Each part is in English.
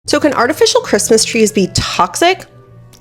So can artificial Christmas trees be toxic?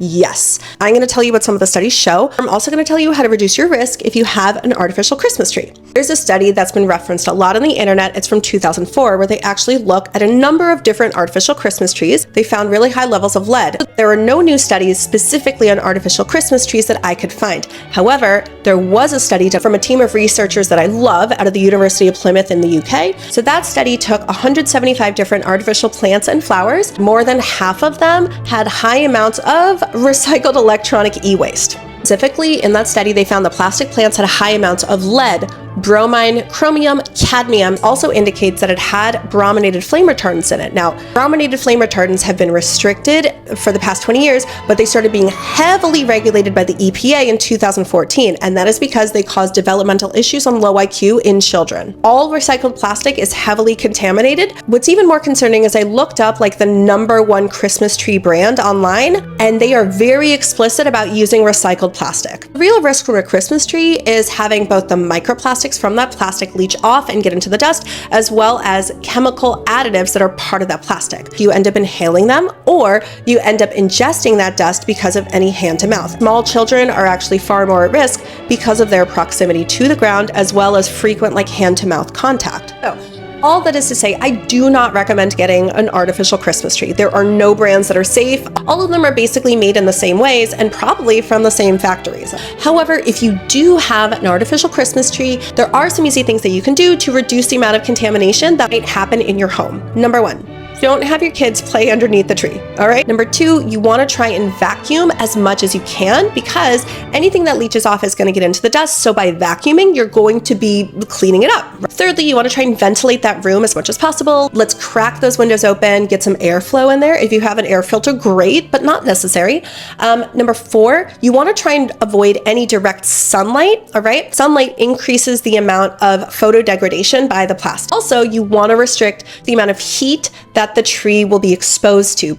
Yes. I'm going to tell you what some of the studies show. I'm also going to tell you how to reduce your risk if you have an artificial Christmas tree. There's a study that's been referenced a lot on the internet. It's from 2004, where they actually look at a number of different artificial Christmas trees. They found really high levels of lead. There are no new studies specifically on artificial Christmas trees that I could find. However, there was a study from a team of researchers that I love out of the University of Plymouth in the UK. So that study took 175 different artificial plants and flowers. More than half of them had high amounts of recycled electronic e-waste. Specifically, in that study, they found the plastic plants had high amounts of lead, bromine, chromium, cadmium. Also indicates that it had brominated flame retardants in it. Now, brominated flame retardants have been restricted for the past 20 years, but they started being heavily regulated by the EPA in 2014, and that is because they cause developmental issues on low IQ in children. All recycled plastic is heavily contaminated. What's even more concerning is I looked up like the #1 Christmas tree brand online, and they are very explicit about using recycled plastic. The real risk for a Christmas tree is having both the microplastics from that plastic leach off and get into the dust, as well as chemical additives that are part of that plastic. You end up inhaling them, or you end up ingesting that dust because of any hand to mouth. Small children are actually far more at risk because of their proximity to the ground, as well as frequent hand to mouth contact. So, all that is to say, I do not recommend getting an artificial Christmas tree. There are no brands that are safe. All of them are basically made in the same ways and probably from the same factories. However, if you do have an artificial Christmas tree, there are some easy things that you can do to reduce the amount of contamination that might happen in your home. Number 1. Don't have your kids play underneath the tree, all right? Number 2, you want to try and vacuum as much as you can, because anything that leaches off is going to get into the dust. So by vacuuming, you're going to be cleaning it up. Thirdly, you want to try and ventilate that room as much as possible. Let's crack those windows open, get some airflow in there. If you have an air filter, great, but not necessary. Number 4, you want to try and avoid any direct sunlight, all right? Sunlight increases the amount of photo degradation by the plastic. Also, you want to restrict the amount of heat that the tree will be exposed to.